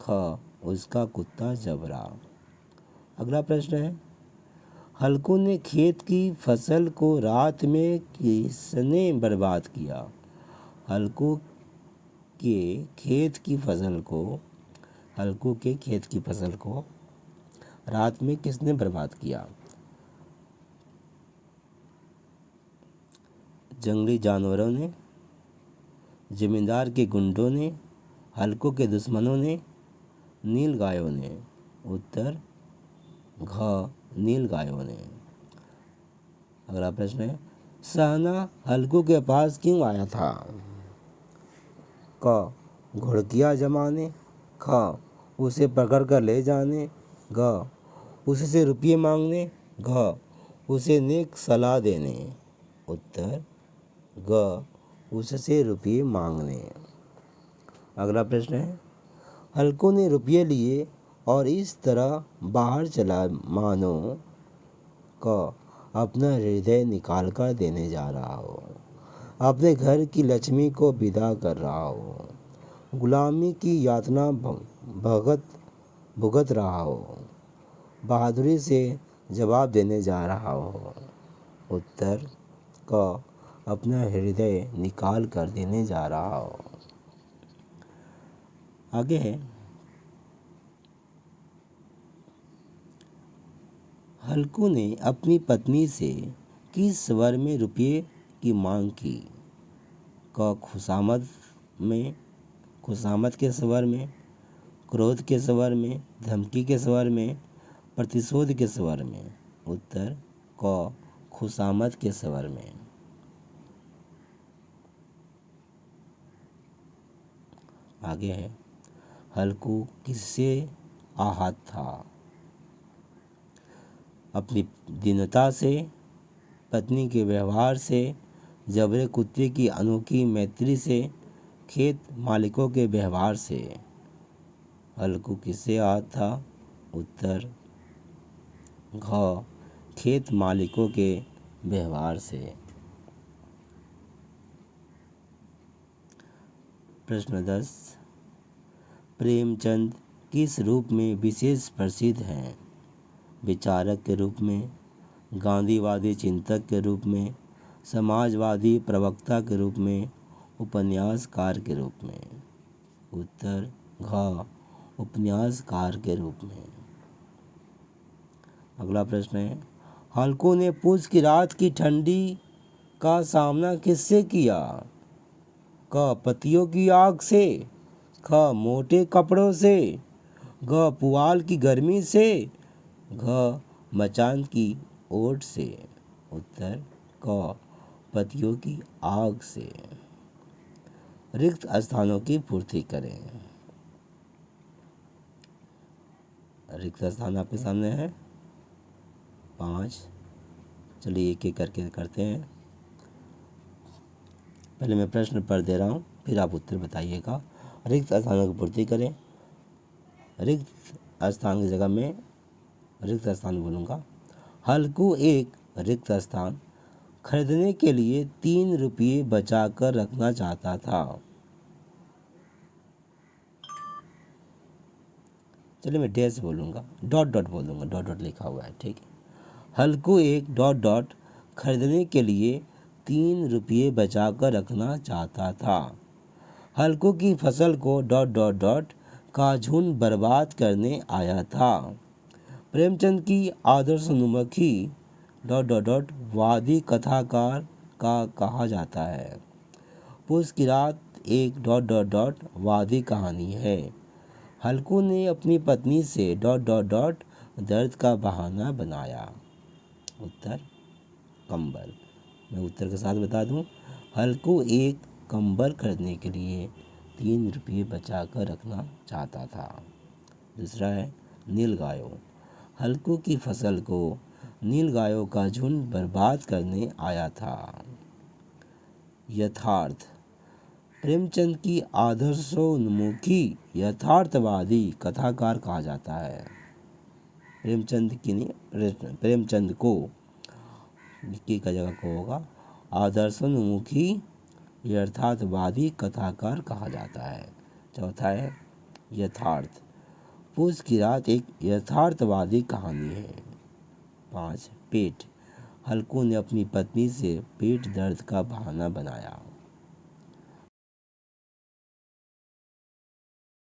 ख, उसका कुत्ता जबरा। अगला प्रश्न है, हल्कू ने खेत की फसल को रात में किसने बर्बाद किया? हल्कू के खेत की फसल को हल्कू के खेत की फसल को रात में किसने बर्बाद किया? जंगली जानवरों ने, जमींदार के गुंडों ने, हल्कू के दुश्मनों ने, नील गायों ने। उत्तर घ, नील गायों ने। अगला प्रश्न है, सहना हल्कू के पास क्यों आया था? क, घुड़कियाँ जमाने, ख, उसे पकड़ कर ले जाने, घ, उससे रुपये मांगने, घ, उसे नेक सलाह देने। उत्तर ग, उससे रुपये मांगने। अगला प्रश्न है, हल्कू ने रुपये लिए और इस तरह बाहर चला मानो क, अपना हृदय निकाल कर देने जा रहा हो, अपने घर की लक्ष्मी को विदा कर रहा हो, गुलामी की यातना भुगत रहा हो, बहादुरी से जवाब देने जा रहा हो। उत्तर क, अपना हृदय निकाल कर देने जा रहा हो। आगे है, हल्कू ने अपनी पत्नी से किस स्वर में रुपये की मांग की? क, खुशामद के स्वर में, क्रोध के स्वर में, धमकी के स्वर में, प्रतिशोध के स्वर में। उत्तर क, खुशामद के स्वर में। आगे है, हल्कू किससे आहत था? अपनी दीनता से, पत्नी के व्यवहार से, जबरे कुत्ते की अनोखी मैत्री से, खेत मालिकों के व्यवहार से। हल्कू किससे आहत था? उत्तर घ, खेत मालिकों के व्यवहार से। प्रश्न 10, प्रेमचंद किस रूप में विशेष प्रसिद्ध हैं? विचारक के रूप में, गांधीवादी चिंतक के रूप में, समाजवादी प्रवक्ता के रूप में, उपन्यासकार के रूप में। उत्तर घ, उपन्यासकार के रूप में। अगला प्रश्न है, हल्कू ने पूस की रात की ठंडी का सामना किससे किया? क, पतियों की आग से, ख, मोटे कपड़ों से, घ, पुआल की गर्मी से, घ, मचान की ओट से। उत्तर क, पतियों की आग से। रिक्त स्थानों की पूर्ति करें। रिक्त स्थान आपके सामने है 5। चलिए एक एक करके करते हैं। पहले मैं प्रश्न पढ़ दे रहा हूँ, फिर आप उत्तर बताइएगा। रिक्त स्थानों की पूर्ति करें। रिक्त स्थान की जगह में रिक्त स्थान बोलूँगा। हल्कू एक रिक्त स्थान खरीदने के लिए 3 रुपये बचा कर रखना चाहता था। चलिए मैं डैश बोलूँगा, डॉट डॉट बोलूँगा, डॉट डॉट लिखा हुआ है, ठीक है। हल्कू एक डॉट डॉट खरीदने के लिए 3 रुपये बचा कर रखना चाहता था। हल्कू की फसल को डॉट डॉट डॉट का झुंड बर्बाद करने आया था। प्रेमचंद की आदर्शोन्मुखी डॉट डॉट डॉट वादी कथाकार का कहा जाता है। पूस की रात एक डॉट डॉट डॉट वादी कहानी है। हल्कू ने अपनी पत्नी से डॉट डॉट डॉट दर्द का बहाना बनाया। उत्तर कंबल। मैं उत्तर के साथ बता दूं, हल्कू एक कंबल खरीदने के लिए 3 रुपये बचा कर रखना चाहता था। दूसरा है नीलगायों। हल्कू की फसल को नीलगायों का झुंड बर्बाद करने आया था। यथार्थ। प्रेमचंद की आदर्शोन्मुखी यथार्थवादी कथाकार कहा जाता है। प्रेमचंद को की का जगह को होगा आदर्शोन्मुखी यथार्थवादी कथाकार कहा जाता है। चौथा है यथार्थ। पूस की रात एक यथार्थवादी कहानी है। 5 पेट। हल्कू ने अपनी पत्नी से पेट दर्द का बहाना बनाया।